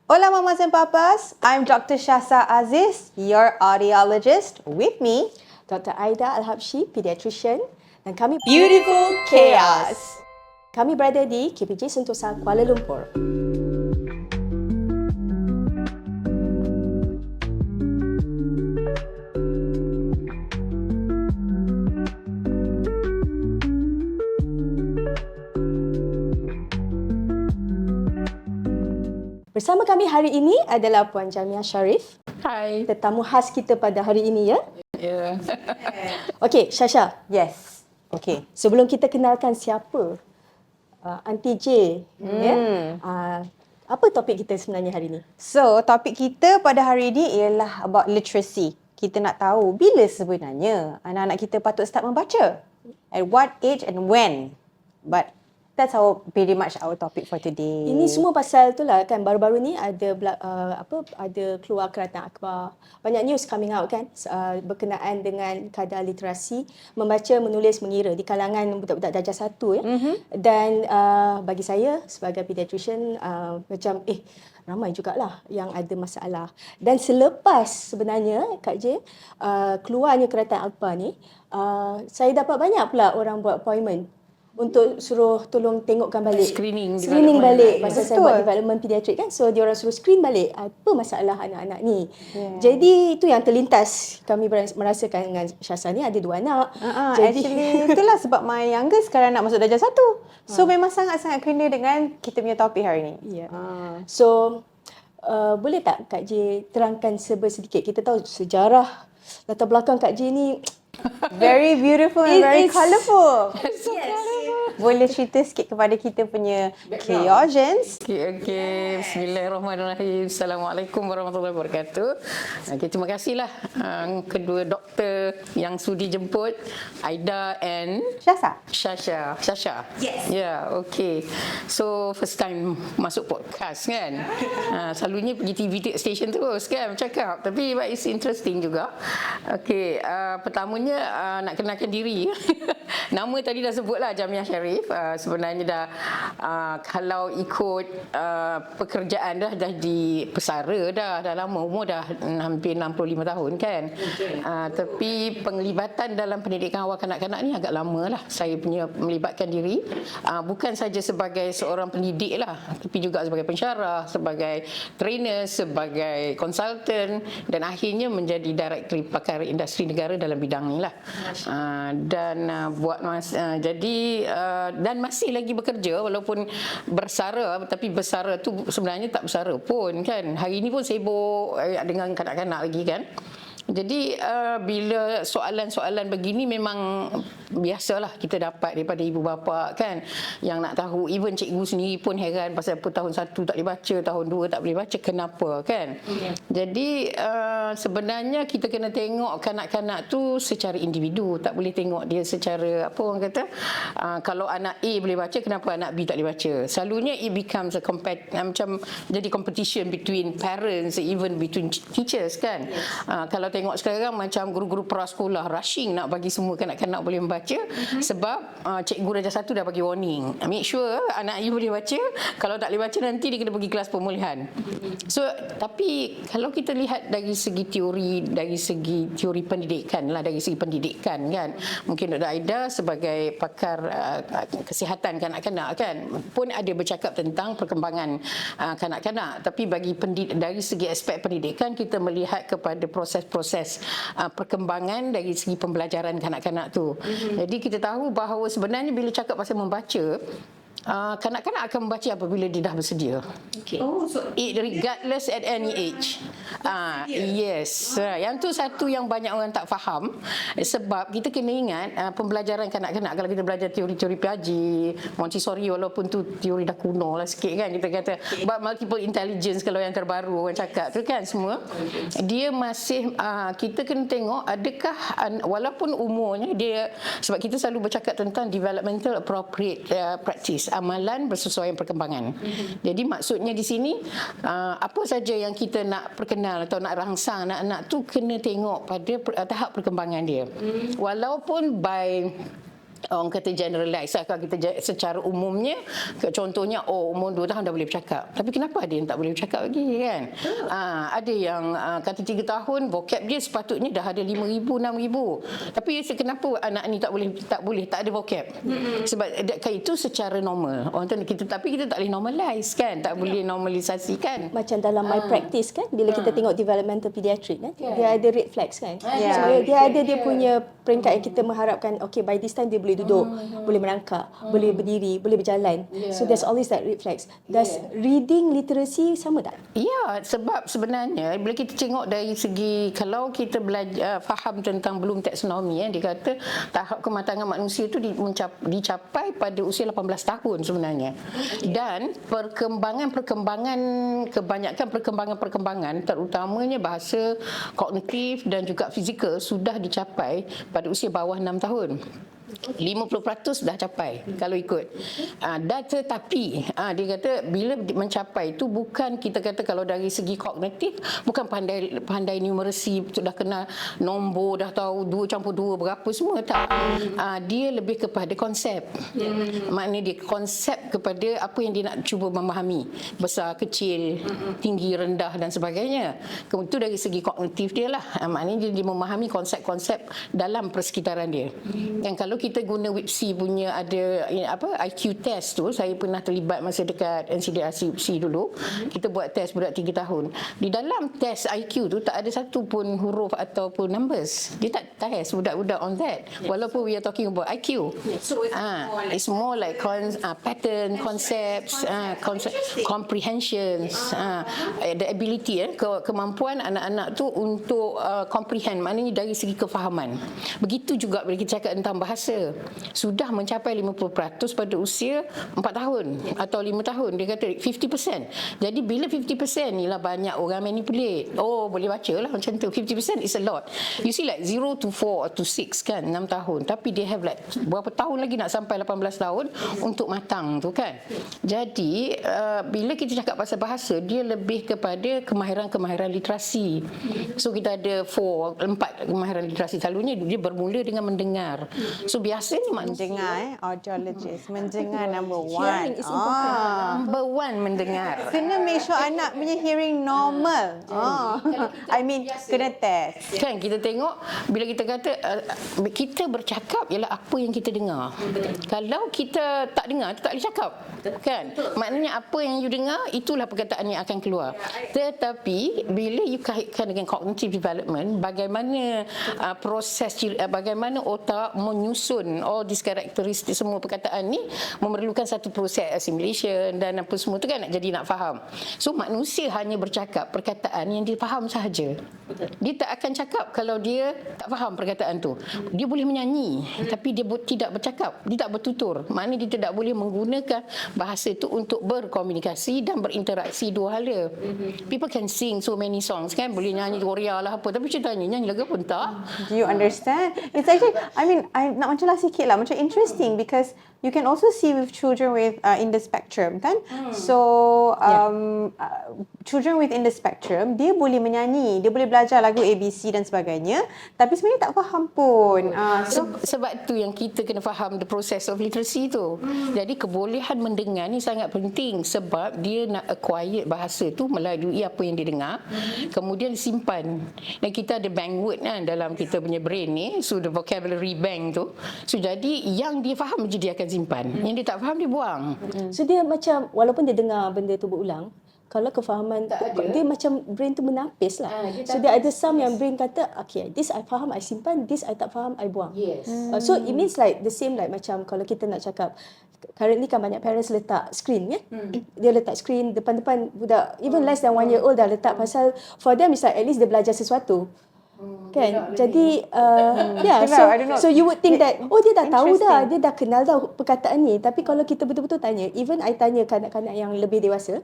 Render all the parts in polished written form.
Hola mamas and papas, I'm Dr. Shasa Aziz, your audiologist. With me, Dr. Aida Al-Habsyi, pediatrician, dan kami Beautiful Chaos. Kami berada di KPJ Sentosa, Kuala Lumpur. Bersama kami hari ini adalah Puan Jamia Sharif, Hai. tetamu khas kita pada hari ini ya. Ya. Okey, Shasha, Yes. Okay. sebelum kita kenalkan siapa Aunty J, ya. Apa topik kita sebenarnya hari ini? So, topik kita pada hari ini ialah about literacy. Kita nak tahu bila sebenarnya anak-anak kita patut start membaca. At what age and when. But that's pretty much our topic for today. Ini semua pasal tu lah kan, baru-baru ni ada ada keluar kereta akhbar, banyak news coming out kan, berkenaan dengan kadar literasi membaca, menulis, mengira di kalangan budak-budak darjah 1 ya. Dan bagi saya sebagai pediatrician macam ramai jugalah yang ada masalah. Dan selepas sebenarnya Kak J keluarnya kereta akhbar ni, saya dapat banyak pula orang buat appointment untuk suruh tolong tengokkan balik. Screening balik. Betul. Pasal saya buat development pediatrik kan. So, dia orang suruh screen balik apa masalah anak-anak ni. Yeah. Jadi, itu yang terlintas. Kami merasakan dengan Shasa ni ada 2 anak. Actually, itulah sebab my youngest sekarang nak masuk darjah 1. So, memang sangat-sangat kena dengan kita punya topik hari ni. Ya. So, boleh tak Kak J terangkan sedikit? Kita tahu sejarah latar belakang Kak J ni Very beautiful and very colourful. Yes. Boleh cerita sikit kepada kita punya Chaosians? Okey. Bismillahirrahmanirrahim. Assalamualaikum warahmatullahi wabarakatuh. Okay, terima kasihlah kedua doktor yang sudi jemput, Aida and Shasa? Shasha. Yes. Yeah, okay. So, first time masuk podcast kan. Selalunya pergi TV station terus kan bercakap. Tapi it's interesting juga. Okay, pertamanya nak kenalkan diri. Nama tadi dah sebutlah, Jamia Sharif. Sebenarnya dah kalau ikut pekerjaan dah di pesara dah lama, umur dah hampir 65 tahun kan. Tapi penglibatan dalam pendidikan awal kanak-kanak ni agak lama lah saya punya melibatkan diri. Bukan saja sebagai seorang pendidik lah, tapi juga sebagai pensyarah, sebagai trainer, sebagai konsultan, dan akhirnya menjadi Director Pakar Industri Negara dalam bidang ni lah. Dan masih lagi bekerja walaupun bersara, tapi bersara tu sebenarnya tak bersara pun kan. Hari ni pun sibuk dengan kanak-kanak lagi kan. Jadi bila soalan-soalan begini memang biasalah kita dapat daripada ibu bapa kan, yang nak tahu. Even cikgu sendiri pun heran pasal apa tahun 1 tak boleh baca, tahun 2 tak boleh baca, kenapa kan. Jadi sebenarnya kita kena tengok kanak-kanak tu secara individu, tak boleh tengok dia secara apa orang kata, kalau anak A boleh baca, kenapa anak B tak boleh baca. Selalunya it becomes a macam jadi competition between parents, even between teachers kan. Kalau tengok sekarang macam guru-guru prasekolah rushing nak bagi semua kanak-kanak boleh membaca, sebab cikgu darjah 1 dah bagi warning, make sure anak you boleh baca. Kalau tak boleh baca nanti dia kena pergi kelas pemulihan. So tapi kalau kita lihat dari segi teori pendidikan lah, dari segi pendidikan kan, mungkin Dr. Aida sebagai pakar kesihatan kanak-kanak kan pun ada bercakap tentang perkembangan kanak-kanak. Tapi dari segi aspek pendidikan, kita melihat kepada proses perkembangan dari segi pembelajaran kanak-kanak tu. Jadi kita tahu bahawa sebenarnya bila cakap pasal membaca, kanak-kanak akan membaca apabila dia dah bersedia. Okay. Regardless at any age. Yes. Yang tu satu yang banyak orang tak faham. Sebab kita kena ingat pembelajaran kanak-kanak, kalau kita belajar teori-teori Piaget, Montessori, walaupun tu teori dah kuno lah sikit kan, kita kata but multiple intelligence kalau yang terbaru orang cakap tu kan semua, dia masih kita kena tengok adakah walaupun umurnya dia, sebab kita selalu bercakap tentang developmental appropriate practice, amalan bersesuaian perkembangan. Jadi maksudnya di sini apa saja yang kita nak perkenal atau nak rangsang anak-anak tu kena tengok pada tahap perkembangan dia. Walaupun by orang kata generalize lah. Kalau kita secara umumnya, contohnya umur 2 tahun dah boleh bercakap, tapi kenapa ada yang tak boleh bercakap lagi kan? Ada yang kata 3 tahun vocab dia sepatutnya dah ada 5,000 6,000, tapi kenapa anak ni tak ada vocab? Sebab itu secara normal orang tu kita, tapi kita tak boleh normalize kan, tak boleh normalisasi kan. Macam dalam my practice kan, bila kita tengok developmental pediatric kan, dia ada red flags kan. Yeah. So dia ada dia punya peringkat yang kita mengharapkan, okay, by this time dia boleh duduk, boleh merangkak, boleh berdiri, boleh berjalan. So there's always that red flags. Does reading literacy sama tak? Ya, sebab sebenarnya bila kita tengok dari segi, kalau kita belajar faham tentang belum taksonomi, dia kata tahap kematangan manusia itu dicapai pada usia 18 tahun sebenarnya. Dan kebanyakan perkembangan terutamanya bahasa, kognitif dan juga fizikal sudah dicapai pada usia bawah 6 tahun. 50% dah capai kalau ikut. Dan tetapi dia kata bila mencapai itu, bukan kita kata kalau dari segi kognitif bukan pandai numerasi, dah kenal nombor, dah tahu 2 campur 2 berapa semua, tak. Dia lebih kepada konsep. Maknanya dia konsep kepada apa yang dia nak cuba memahami, besar, kecil, tinggi, rendah dan sebagainya. Itu dari segi kognitif dia lah. Maknanya dia memahami konsep-konsep dalam persekitaran dia. Yang kalau kita guna WIPSI punya ada IQ test tu, saya pernah terlibat masa dekat NCDRC WIPSI dulu. Kita buat test budak 3 tahun. Di dalam test IQ tu tak ada satu pun huruf ataupun numbers. Dia tak test budak-budak on that. Walaupun we are talking about IQ. So it's more like pattern, concepts, comprehensions, the ability, kemampuan anak-anak tu untuk comprehend, maknanya dari segi kefahaman. Begitu juga bila kita cakap tentang bahasa, sudah mencapai 50% pada usia 4 tahun atau 5 tahun. Dia kata 50%. Jadi bila 50% ni lah banyak orang manipulate. Boleh baca lah macam tu. 50% is a lot. You see like 0 to 4 or to 6 kan, 6 tahun. Tapi they have like berapa tahun lagi nak sampai 18 tahun untuk matang tu kan. Jadi bila kita cakap pasal bahasa, dia lebih kepada kemahiran literasi. So kita ada 4 kemahiran literasi. Selalunya dia bermula dengan mendengar. So biasanya mendengar, audiologist, mendengar number Hearing 1. is important. number 1 mendengar. Kena make sure anak punya hearing normal. I mean, kena test. Kan kita tengok bila kita kata kita bercakap ialah apa yang kita dengar. Kalau kita tak dengar, tak boleh cakap. Kan? Maknanya apa yang you dengar, itulah perkataan yang akan keluar. Tetapi bila you kaitkan dengan cognitive development, bagaimana proses, bagaimana otak menyusun all these karakteristik semua perkataan ni, memerlukan satu proses assimilation dan apa semua tu kan, nak faham. So manusia hanya bercakap perkataan yang dia faham sahaja. Dia tak akan cakap kalau dia tak faham perkataan tu. Dia boleh menyanyi tapi dia tidak bercakap, dia tak bertutur. Maknanya dia tidak boleh menggunakan bahasa tu untuk berkomunikasi dan berinteraksi, dua hala. People can sing so many songs kan, boleh nyanyi Korea lah apa, tapi ceritanya nyanyi lagu pun tak. Do you understand? It's actually, I nak macam lah sikit lah, macam interesting because you can also see with children with in the spectrum kan. So children with in the spectrum, dia boleh menyanyi, dia boleh belajar lagu ABC dan sebagainya, tapi sebenarnya tak faham pun. Sebab tu yang kita kena faham the process of literacy tu. Jadi kebolehan mendengar ni sangat penting, sebab dia nak acquire bahasa tu melalui apa yang dia dengar, kemudian disimpan. Dan kita ada bank word kan dalam kita punya brain ni, so the vocabulary bank tu. So jadi yang dia faham je dia akan simpan, yang dia tak faham dia buang. So dia macam, walaupun dia dengar benda tu berulang, kalau kefahaman dia macam brain tu menapis lah. So dia ada some yang brain kata, okay, this I faham, I simpan, this I tak faham, I buang. So it means like the same like macam kalau kita nak cakap, currently kan banyak parents letak screen ya. Dia letak screen depan-depan budak, even less than 1 year old dah letak, pasal for them it's like at least dia belajar sesuatu. Kan? Jadi so you would think that dia dah tahu dah, dia dah kenal dah perkataan ni. Tapi kalau kita betul-betul tanya, even I tanya kanak-kanak yang lebih dewasa,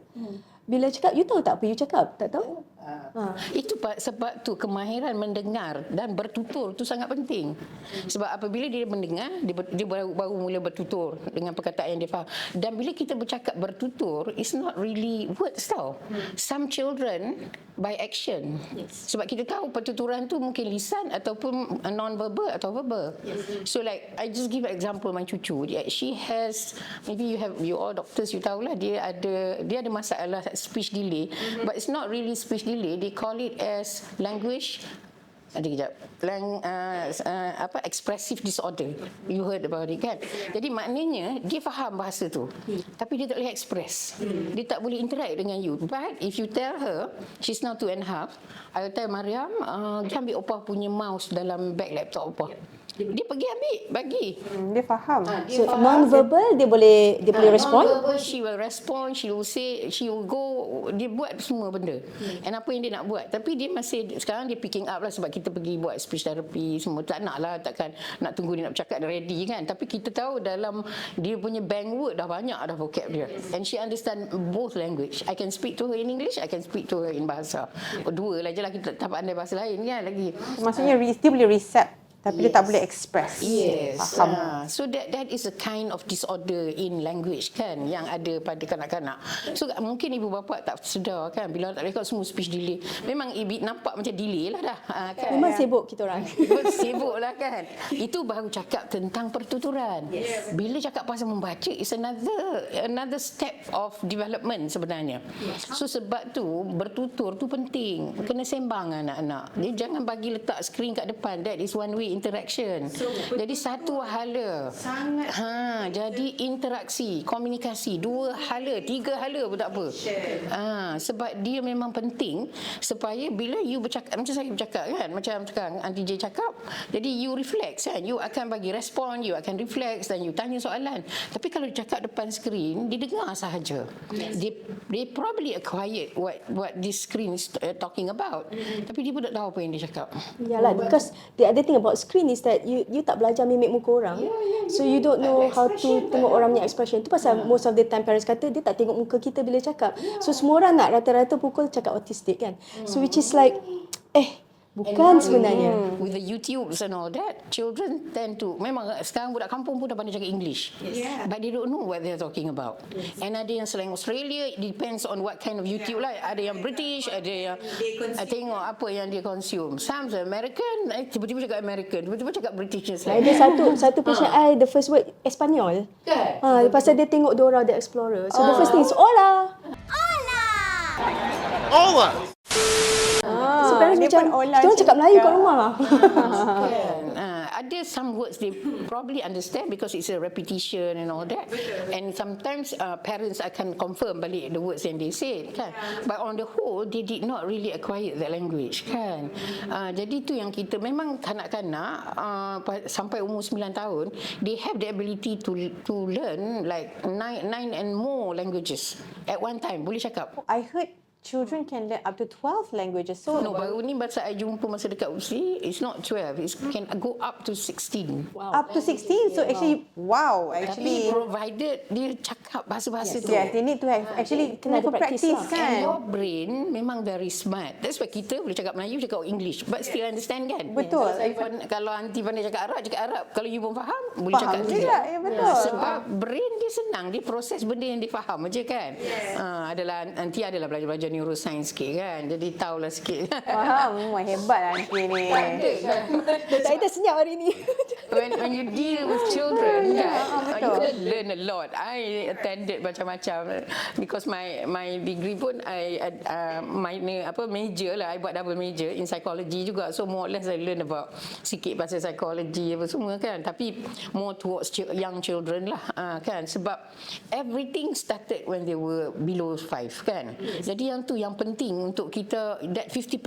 bila cakap, you tahu tak apa you cakap? Tak tahu. Itu sebab tu kemahiran mendengar dan bertutur tu sangat penting. Sebab apabila dia mendengar, dia baru mula bertutur dengan perkataan yang dia faham. Dan bila kita bercakap bertutur, it's not really words tau. Some children by action. Sebab kita tahu pertuturan tu mungkin lisan ataupun non-verbal atau verbal. So like I just give an example my cucu. She has, maybe you all doctors you tahulah, dia ada masalah speech delay, but it's not really speech delay. They call it as language expressive disorder. You heard about it kan? Jadi maknanya dia faham bahasa tu, tapi dia tak boleh express. Dia tak boleh interact dengan you. But if you tell her, she's now 2.5, I will tell Mariam, dia ambil opah punya mouse dalam bag laptop opah. Dia pergi ambil, bagi. Dia faham. So non-verbal dia boleh respond. Non-verbal, she will respond, she will say, she will go, dia buat semua benda. And apa yang dia nak buat. Tapi dia masih, sekarang dia picking up lah sebab kita pergi buat speech therapy semua. Tak nak lah, takkan nak tunggu dia nak bercakap dah ready kan. Tapi kita tahu dalam dia punya bank word dah banyak dah vocab dia. And she understand both language. I can speak to her in English, I can speak to her in bahasa. Dua lah je lah, kita tak pandai bahasa lain kan lagi. Maksudnya dia boleh recept, tapi dia tak boleh express. Yes. Faham. So that is a kind of disorder in language kan yang ada pada kanak-kanak. So mungkin ibu bapa tak sedar kan bila tak rekod semua speech delay. Memang ibu nampak macam delay lah dah. Kan? Memang sibuk kita orang. Sibuk lah kan. Itu baru cakap tentang pertuturan. Bila cakap pasal membaca is another step of development sebenarnya. So sebab tu bertutur tu penting. Kena sembang anak-anak. Dia jangan bagi letak skrin kat depan. That is one way interaction. Jadi satu hala. Jadi interaksi, komunikasi, 2 hala, 3 hala pun tak apa. Sebab dia memang penting supaya bila you bercakap, macam saya bercakap kan, macam sekarang Aunty J cakap, jadi you reflex kan, you akan bagi respon, you akan reflex dan you tanya soalan. Tapi kalau dia cakap depan skrin, dia dengar sahaja. They probably acquired what this screen is talking about. Tapi dia pun tak tahu apa yang dia cakap. Yalah, because the other thing about screen is that you tak belajar mimik muka orang. So you don't know how to tengok orang punya expression. Itu pasal most of the time parents kata dia tak tengok muka kita bila cakap. So semua orang nak rata-rata pukul cakap autistic kan. So which is like bukan sebenarnya. With the YouTubes and all that, children tend to, memang sekarang budak kampung pun dah pandai cakap English. But they don't know what they're talking about. And ada yang selain Australia, it depends on what kind of YouTube lah. Ada yang British, ada yang tengok apa yang dia consume. Some American, tiba-tiba cakap American, tiba-tiba cakap British. Ada satu patient I, the first word Espanyol. Pasal dia tengok Dora the Explorer. So the first thing is hola. Hola! So parents macam, kita orang cakap Melayu kat rumah. Ada some words they probably understand because it's a repetition and all that. And sometimes parents akan confirm balik the words yang they said kan. But on the whole, they did not really acquire that language kan. Jadi tu yang kita memang kanak-kanak sampai umur 9 tahun, they have the ability to learn like 9 and more languages at one time. Boleh cakap. I heard children can learn up to 12 languages. So No, baru ni masa I jumpa masa dekat UC, it's not 12, it can go up to 16. up to 16. So actually, Tapi actually, provided dia cakap bahasa-bahasa tu. yes, they need to have actually kena ada never practice practice lah. And kan. your brain memang very smart. That's why kita boleh cakap Melayu, cakap English, but still understand kan? Betul. Kalau aunty pandai cakap Arab. Kalau you pun faham, boleh Faham cakap juga, ya betul. Sebab brain dia senang, dia proses benda yang dia faham aja kan. Aunty adalah belajar neuroscience sikit kan. Jadi tahulah sikit. Faham. Wah, hebat lah aunty ni. Saya dah senyap hari ni. When you deal with children, you betul. can learn a lot. I attended macam-macam because my degree pun major lah. I buat double major in psychology juga. So more or less I learn about sikit pasal psychology apa semua kan. Tapi more towards young children lah kan. Sebab everything started when they were below 5 kan. Jadi yang tu yang penting untuk kita, that 50%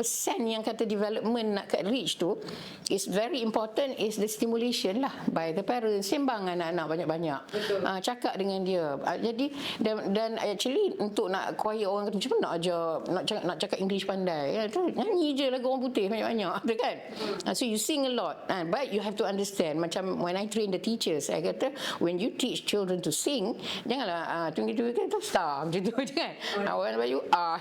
yang kata development nak kat reach tu is very important, is the stimulation lah by the parents. Sembang anak-anak banyak-banyak. Cakap dengan dia. Jadi dan actually untuk nak acquire orang kata macam mana nak ajar nak cakap English pandai. Nyanyi je lagu orang putih banyak-banyak tu kan. So you sing a lot. But you have to understand, macam when I train the teachers, saya kata when you teach children to sing, janganlah tunggu-tunggu kata star macam tu je kan. What about you?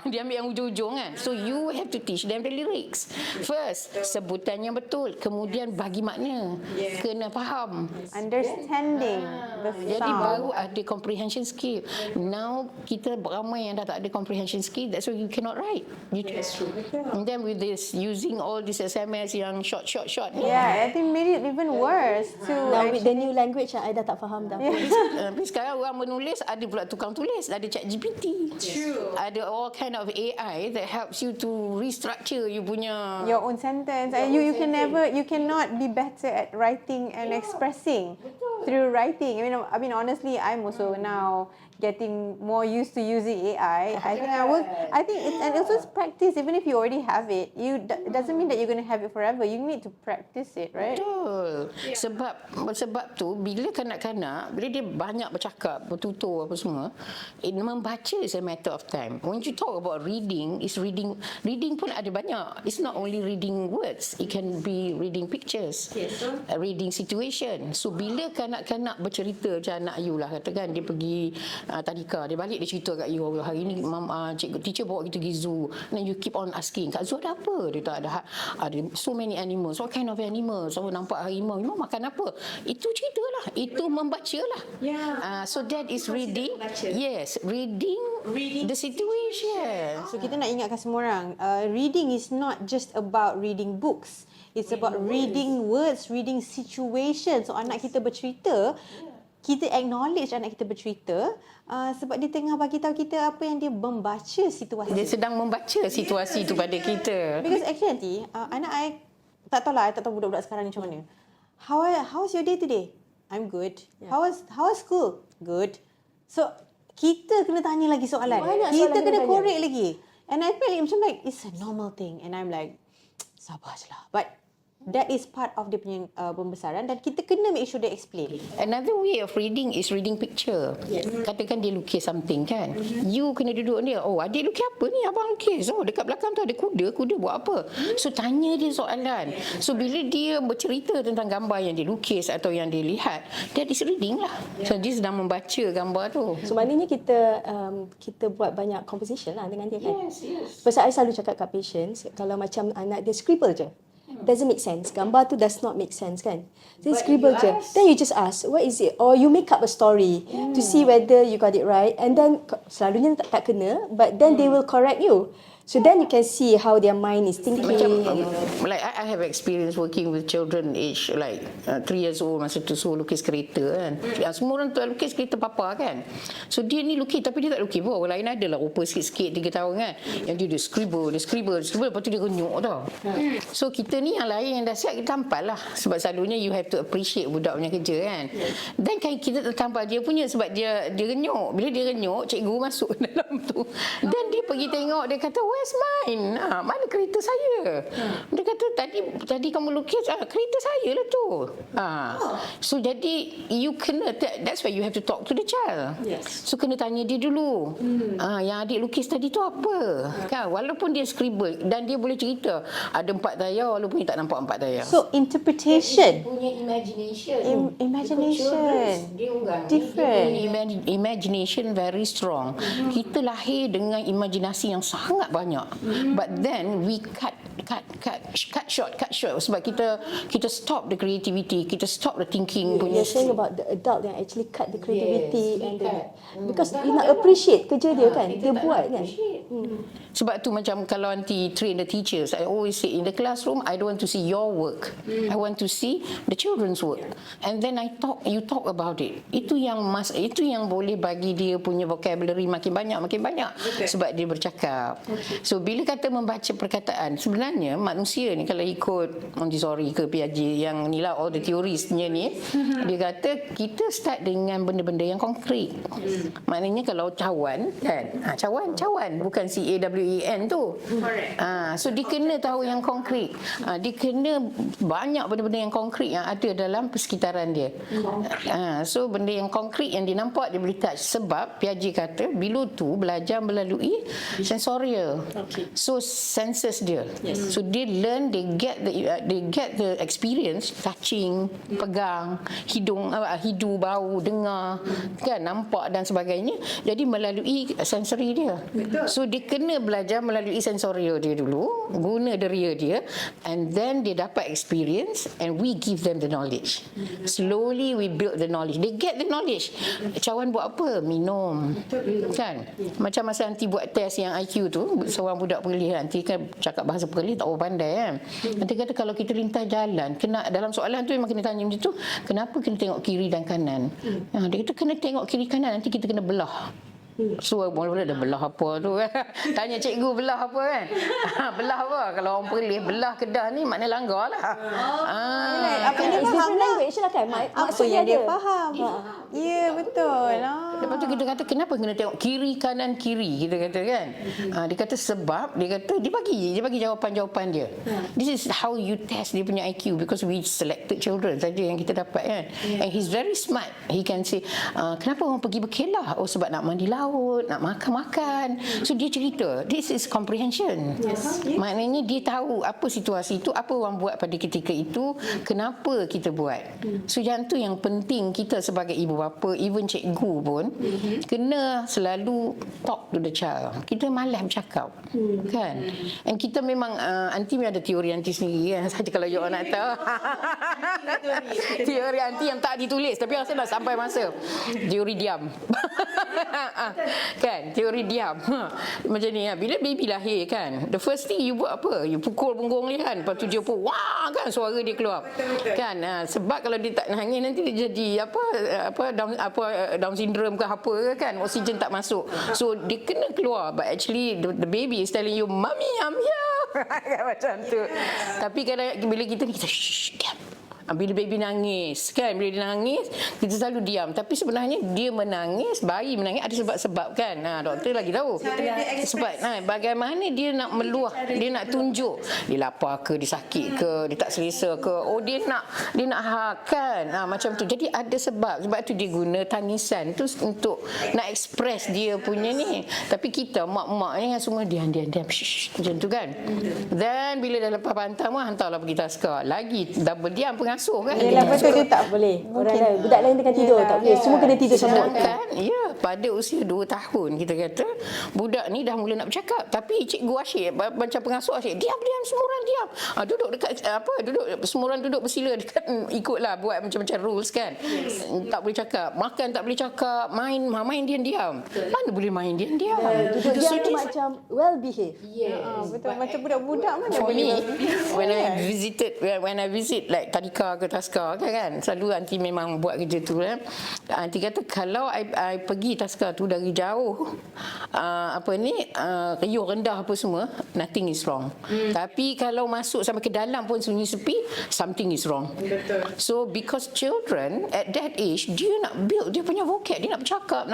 dia ambil yang ujung-ujung kan. So you have to teach them the lyrics. First, sebutan yang betul, kemudian bagi makna. Kena faham. Understanding the Jadi sound. baru ada comprehension skill. Now kita ramai yang dah tak ada comprehension skill, that's why you cannot write. And then with this using all this SMS yang short. Yeah, I think made it even worse to Now with the new language, I dah tak faham dah. Tapi sekarang orang menulis ada pula tukang tulis, ada ChatGPT. Ada all kind of AI that helps you to restructure you punya your own sentence. And you cannot be better at writing and expressing through writing. I mean honestly, I'm also now getting more used to using AI. I think it's, and also it's practice. Even if you already have it, it doesn't mean that you're going to have it forever. You need to practice it, right? Betul. Sebab tu bila kanak-kanak bila dia banyak bercakap, bertutur apa semua, membaca is a matter of time. When you talk about reading, reading pun ada banyak. It's not only reading words, it can be reading pictures, reading situation. So bila kanak-kanak bercerita macam anak you lah, katakan dia pergi tadika, dia balik dia cerita kat you, hari ni cikgu teacher bawa kita pergi zoo. Then you keep on asking, kat zoo ada apa? Dia tak ada so many animals. What kind of animals? So nampak harimau, you makan apa? Itu ceritalah, itu membacalah. So that is reading. Yes, reading the situation. So kita nak ingatkan semua orang, reading is not just about reading books. It's about reading words, reading situations. So anak kita bercerita, kita acknowledge anak kita bercerita sebab dia tengah bagi tahu kita apa yang dia membaca situasi. Dia sedang membaca situasi itu pada kita. Because actually anak I tak tahu budak-budak sekarang ni macam mana. How's your day today? I'm good. How's school? Good. So kita kena tanya lagi soalan. Kita kena korek lagi. And I feel like it's a normal thing. And I'm like, sabar je lah. But that is part of dia punya pembesaran dan kita kena make sure dia explain. Another way of reading is reading picture. Katakan dia lukis something kan. You kena duduk dia. Oh, adik lukis apa ni? Abang lukis. Oh, dekat belakang tu ada kuda buat apa? So tanya dia soalan. So bila dia bercerita tentang gambar yang dia lukis atau yang dia lihat, that is reading lah. So dia sedang membaca gambar tu. So maknanya kita buat banyak conversation lah dengan dia kan. Pasal I selalu cakap kat patients, kalau macam anak dia scribble je, doesn't make sense. Gambar tu does not make sense kan. Then scribble je. Then you just ask, what is it? Or you make up a story to see whether you got it right. And then selalunya tak kena, but then they will correct you. So then you can see how their mind is thinking. Macam like I have experience working with children age like 3 years old, masa tu suruh lukis kereta kan. Semua orang tu lukis kereta papa kan. So dia ni lukis tapi dia tak lukis pun. Orang lain ada lah rupa sikit-sikit 3 tahun kan. Yang dia scribble lepas tu dia renyuk tau. So kita ni yang lain yang dah siap kita tampal lah. Sebab selalunya you have to appreciate budak punya kerja kan. Dan kan kita tertampal dia punya sebab dia renyuk. Bila dia renyuk, cikgu masuk dalam tu. Dan dia pergi tengok, dia kata, where's mine? Mana kereta saya? Dia kata tadi kamu lukis kereta saya lah tu. So jadi you kena, that's why you have to talk to the child. So kena tanya dia dulu. Yang adik lukis tadi tu apa? Kan walaupun dia scribble dan dia boleh cerita ada 4 tayar walaupun dia tak nampak 4 tayar. So interpretation. Punya imagination. Different. Imagination very strong. Kita lahir dengan imajinasi yang sangat banyak. But then we cut short sebab kita stop the creativity, kita stop the thinking punya. You're saying about the adult yang actually cut the creativity and because you nak appreciate kerja dia kan, dia buat kan. Sebab tu macam kalau aunty train the teachers, I always say in the classroom I don't want to see your work. I want to see the children's work. And then you talk about it. Itu yang boleh bagi dia punya vocabulary makin banyak. Sebab dia bercakap. So bila kata membaca perkataan, sebenarnya manusia ni kalau ikut Montessori ke Piaget yang ni lah all the theoriesnya ni, dia kata kita start dengan benda-benda yang konkret. Maknanya kalau cawan kan, cawan bukan CAWAN tu. So dia kena tahu yang konkret. Dia kena banyak benda-benda yang konkret yang ada dalam persekitaran dia. So benda yang konkret yang dia nampak dia boleh touch. Sebab Piaget kata bila tu belajar melalui sensorial. Okay. So senses dia. So they learn, they get the experience touching, pegang, hidung, hidu, bau, dengar, kan, nampak dan sebagainya. Jadi melalui sensory dia. So dia kena belajar melalui sensorial dia dulu, guna deria dia, and then dia dapat experience and we give them the knowledge. Slowly we build the knowledge. They get the knowledge. Cawan buat apa? Minum. Kan? Macam masa nanti buat test yang IQ tu, seorang budak Perlis, nanti kan cakap bahasa Perlis tak pandai kan. Nanti kata kalau kita lintas jalan, kena dalam soalan tu memang kena tanya macam tu, kenapa kena tengok kiri dan kanan? Dia kata kena tengok kiri kanan, nanti kita kena belah. So mula-mula dah belah apa tu kan. Tanya cikgu belah apa kan. Belah apa? Kalau orang Perlis belah Kedah ni maknanya langgar lah. Apa yang dia It's faham different lah. language lah kan. Apa Maksudnya yang dia ada. faham. Ya, betul lah. Lepas tu kita kata kenapa kena tengok kiri kanan kiri, kita kata kan. Dia kata sebab dia kata dia bagi jawapan-jawapan dia. This is how you test dia punya IQ, because we selected children saja yang kita dapat kan. And he's very smart. He can say kenapa orang pergi berkelah? Oh sebab nak mandi laut, nak makan-makan. So dia cerita. This is comprehension. Maknanya dia tahu apa situasi itu, apa orang buat pada ketika itu, kenapa kita buat. So yang tu yang penting kita sebagai ibu bapa, even cikgu pun kena selalu talk to the child. Kita malas bercakap kan. And kita memang anti ada teori anti sendiri kan. Saja kalau you orang nak tahu. Teori anti yang tak ditulis tapi rasa dah sampai masa. Teori diam. Kan, teori diam. Macam ni bila baby lahir kan, the first thing you buat apa? You pukul punggung dia kan. Lepas tu dia pun wah kan suara dia keluar. Kan, sebab kalau dia tak nangis nanti dia jadi down syndrome ke apa kan, oksigen tak masuk. So dia kena keluar, but actually the baby is telling you mommy I'm here. Macam tu. Tapi kadang bila kita shh diam. Bila baby nangis kan, bila dia nangis kita selalu diam, tapi sebenarnya dia menangis, bayi menangis ada sebab-sebab kan. Doktor lagi tahu sebab bagaimana dia nak meluah, dia nak tunjuk dia lapar ke, dia sakit ke, dia tak selesa ke, dia nak hak kan. Macam tu. Jadi ada sebab tu dia guna tangisan tu untuk nak express dia punya ni. Tapi kita mak-mak ni semua diam shh, macam tu kan. Dan bila dah lepas pantang hantarlah pergi taska lagi, double diam pengasuh kan. Yelah, betul dia tak boleh. Orang lain, budak lain tengah tidur tak boleh. Semua kena tidur sama. Sedangkan pada usia 2 tahun kita kata budak ni dah mula nak bercakap, tapi cikgu asyik macam pengasuh asyik diam semua orang diam. Duduk dekat semua orang duduk bersila dekat, ikutlah buat macam-macam rules kan. Tak boleh cakap, makan tak boleh cakap, main diam. Mana boleh main diam. Duduk diam tu macam well behave. Betul, macam budak-budak mana For boleh. me, when I visit like tadika ke taska kan, selalu aunty memang buat kerja tu kan. Aunty kata kalau I pergi taska tu dari jauh, riuh rendah apa semua, nothing is wrong. Tapi kalau masuk sampai ke dalam pun sunyi sepi, something is wrong. Betul. So because children at that age, dia nak build dia punya vocab, dia nak bercakap,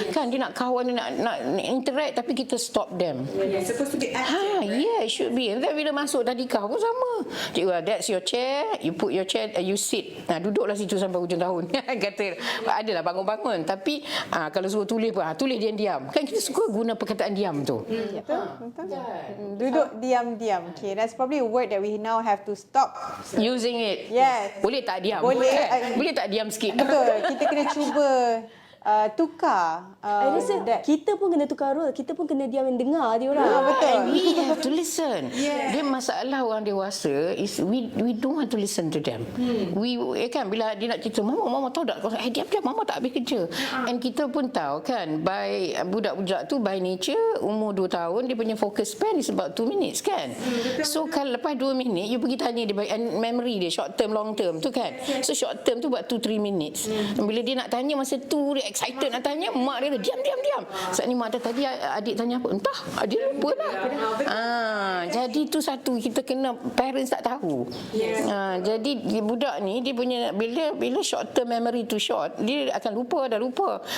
kan, dia nak kawan, dia nak interact, tapi kita stop them. It's supposed to be active. Yeah, it should be. And then bila masuk tadika pun sama. Cikgu, that's your chair, you put your chair, you sit. Duduklah situ sampai hujung tahun. Kata, adalah bangun-bangun. Tapi kalau suruh tulis pun, tulis diam-diam. Kan kita suka guna perkataan diam tu. Betul. Duduk diam-diam. Okay, that's probably a word that we now have to stop. Using it. Yes. Boleh tak diam? Boleh. Boleh tak diam sikit? Betul. Kita kena cuba tukar. I rasa kita pun kena tukar role. Kita pun kena diam dan dengar dia orang. Betul. And we have to listen. Dia masalah orang dewasa is we don't want to listen to them. We kan bila dia nak cerita, mama tahu tak, diam mama tak habis kerja. And kita pun tahu kan, by budak-budak tu by nature umur 2 tahun dia punya focus span is about 2 minutes kan. So kalau lepas 2 minit you pergi tanya dia memory dia short term long term tu kan. So short term tu buat 2-3 minutes. Bila dia nak tanya masa tu dia excited nak tanya, mak dia diam. Saat ni mak dia tadi adik tanya apa? Entah, dia lupa lah. Jadi tu satu kita kena, parents tak tahu. Jadi budak ni dia punya bila short term memory tu short, dia akan lupa.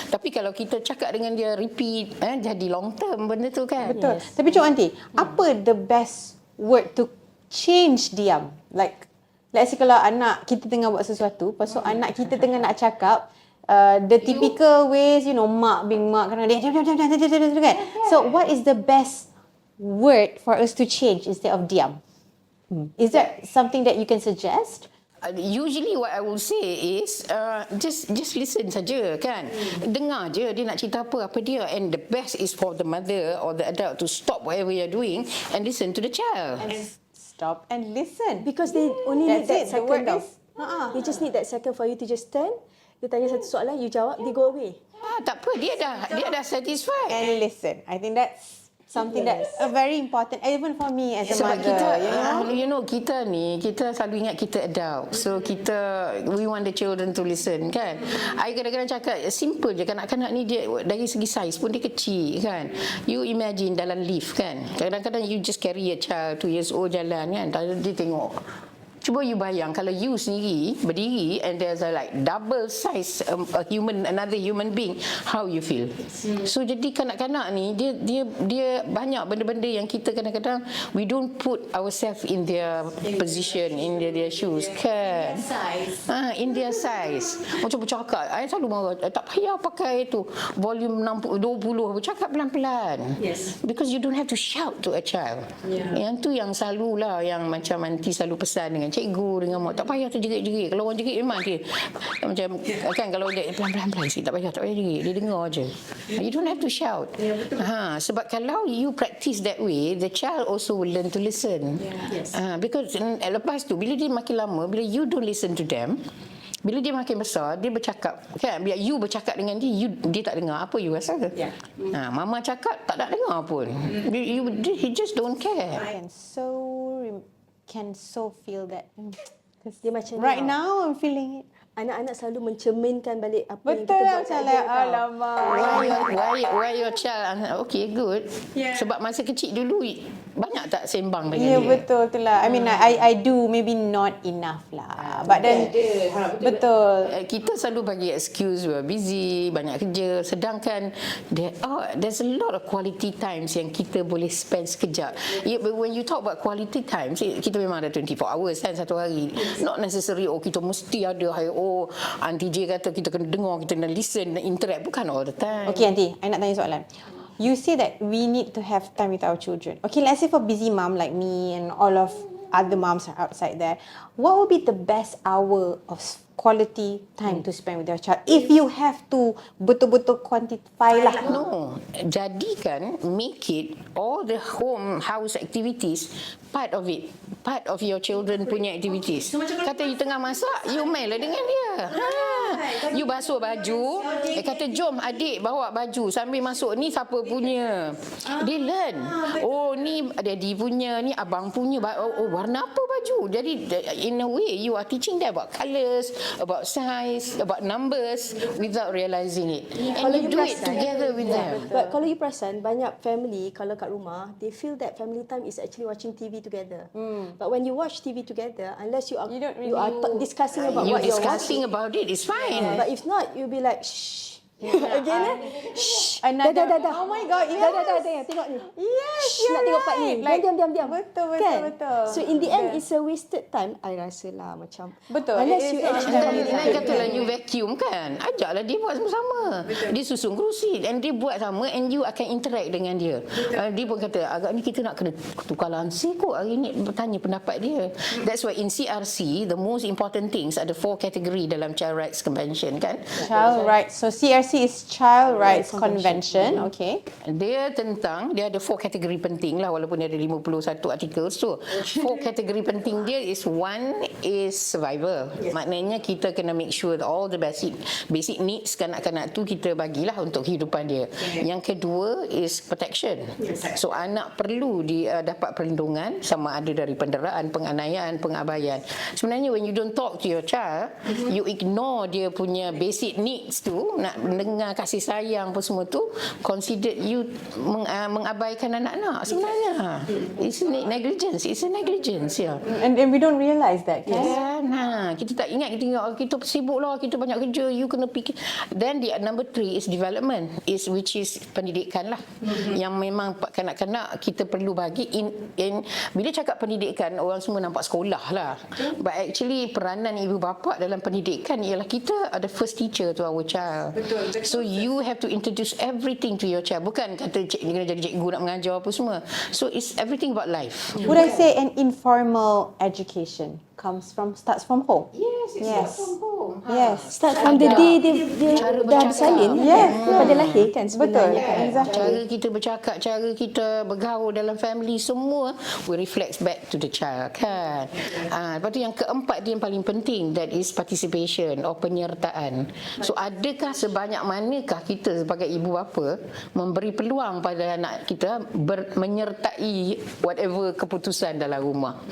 Tapi kalau kita cakap dengan dia repeat, jadi long term benda tu kan. Betul. Tapi Cik Aunty, apa the best word to change diam? Like, let's say kalau anak kita tengah buat sesuatu, lepas tu anak kita tengah nak cakap, the typical ways, mak being mak, kadang dia diam kan. So what is the best word for us to change instead of diam? Is there something that you can suggest? Usually what I will say is just listen saja kan. Dengar je dia nak cerita apa dia, and the best is for the mother or the adult to stop whatever you're doing and listen to the child. And stop and listen. Because they only need That's that it. The second word tau. is They just need that second for you to just turn. Dia tanya satu soalan, you jawab, they go away. Tak apa, dia dah satisfied. and listen. I think that's something that's very important, even for me as a Sebab mother. kita kita selalu ingat kita adult. So we want the children to listen kan. I kadang-kadang cakap simple je, kanak-kanak ni dia dari segi saiz pun dia kecil kan. You imagine dalam lift kan. Kadang-kadang you just carry a child 2 years old jalan kan. Dia tengok. Cuba you bayang kalau you sendiri berdiri and there's like double size another human being, how you feel? So jadi kanak-kanak ni dia banyak benda-benda yang kita kadang-kadang we don't put ourselves in their position, in their shoes kan. In their size. Macam bercakap, I selalu marah, tak payah pakai tu volume 60 20, bercakap pelan-pelan. Yes. Because you don't have to shout to a child. Yang tu yang selalulah yang macam aunty selalu pesan dengan cikgu, dengan mak, tak payah terjerit-jerit. Kalau orang jerit memang dia macam kan, kalau dia pelan-pelan sikit, tak payah jerit, dia dengar je. You don't have to shout. Sebab kalau you practice that way, the child also will learn to listen. Because lepas tu bila dia makin lama, bila you don't listen to them, bila dia makin besar, dia bercakap kan, bila you bercakap dengan dia tak dengar, apa you rasa ke? Mama cakap tak nak dengar pun. He just don't care. I can so feel that. Dia macam Right ni, now I'm feeling it. anak-anak selalu mencerminkan balik apa yang Betul kita lah buat kat Salah. dia tau. Alamak. Why your child? Okay, good. Sebab masa kecil dulu banyak tak sembang dengan Ya, dia? betul tu lah. I mean, I do, maybe not enough lah. But then, betul. Kita selalu bagi excuse we're busy, banyak kerja, sedangkan there's a lot of quality times yang kita boleh spend sekejap. But when you talk about quality times, kita memang ada 24 hours kan satu hari. Not necessary kita mesti ada Aunty J kata kita kena dengar, kita kena listen, interact, bukan all the time. Okay, Aunty, I nak tanya soalan. You say that we need to have time with our children. Okay, let's say for busy mom like me and all of other moms are outside there, what would be the best hour of quality time to spend with your child? If you have to betul-betul quantify lah. No, jadikan, make it all the house activities part of it, part of your children punya activities. Kata you tengah masak, you main lah dengan dia. You basuh baju, kata jom adik bawa baju sambil masuk, ni siapa punya. Dia learn. Oh, ni daddy punya, ni abang punya. Oh, warna apa baju? Jadi in a way you are teaching them about colours, about size, about numbers without realizing it. And you do it together with them. But kalau you perasan, banyak family kalau kat rumah, they feel that family time is actually watching TV together. But when you watch TV together, unless you are discussing about You what you're discussing watching, about it is fine. but if not, you'll be like shh. Again, shh. Another- Dah. Oh my God, Dah, yes. tengok ni. Yes, Shh, nak tengok part ni. Like, Diam. Betul. So in the end, it's a wasted time. I rasa lah macam. Betul, Unless it you is actually not. family Dan time. katalah you vacuum kan, ajaklah dia buat sama-sama. Dia susun kerusi dan dia buat sama, and you akan interact dengan dia. Dia pun kata agak ni kita nak kena tukar langsir kot hari ni, bertanya pendapat dia. That's why in CRC the most important things ada 4 category dalam Child Rights Convention kan. Child rights. So CRC is Child Rights Convention. Okay. Dia ada 4 kategori penting lah, walaupun dia ada 51 artikel. So 4 kategori penting dia is, one is survival. Maknanya kita kena make sure that all the basic needs kanak-kanak tu kita bagilah untuk kehidupan dia. Yang kedua is protection. So anak perlu dia dapat perlindungan, sama ada dari penderaan, penganiayaan, pengabaian. Sebenarnya when you don't talk to your child, you ignore dia punya basic needs tu, nak dengar kasih sayang pun semua tu, consider you mengabaikan anak-anak. Sebenarnya it's negligence. It's a negligence, ya. And we don't realize that, kan? Kita tak ingat, kita sibuk lah, kita banyak kerja, you kena fikir. Then the number 3 is development, which is pendidikan lah. Yang memang kanak-kanak kita perlu bagi in bila cakap pendidikan, orang semua nampak sekolah lah. But actually peranan ibu bapa dalam pendidikan ialah kita are the first teacher to our child. So you have to introduce everything to your child. Bukan kata kena jadi cikgu nak mengajar apa semua. So it's everything about life. Would I say an informal education starts from home? Yes, it's Yes. from home. Yes. Start from the day dia Cara dah bercakap. bersalin. Yes. Daripada lahir kan Betul. sebenarnya kan. Exactly. Cara kita bercakap, cara kita bergaul dalam family, semua we reflect back to the child kan. Lepas tu yang keempat dia yang paling penting, that is participation or penyertaan. So adakah sebanyak manakah kita sebagai ibu bapa memberi peluang pada anak kita menyertai whatever keputusan dalam rumah.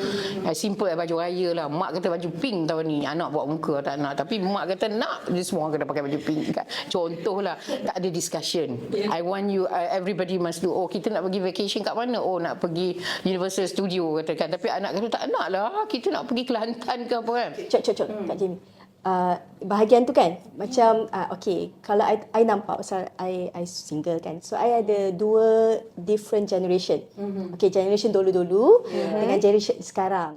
Simple baju raya lah, mak kata baju pink tahun ni, anak buat muka tak nak, tapi mak kata nak, dia semua kena pakai baju pink kan. Contohlah, tak ada discussion. I want you, everybody must do. Oh, kita nak pergi vacation kat mana? Oh, nak pergi Universal Studio katakan. Tapi anak kata tak nak lah, kita nak pergi Kelantan ke apa kan. Cok Kak Jamie. Bahagian tu kan macam okay, kalau I nampak pasal I single kan, so I ada dua different generation. Okay, generation dulu-dulu dengan generation sekarang.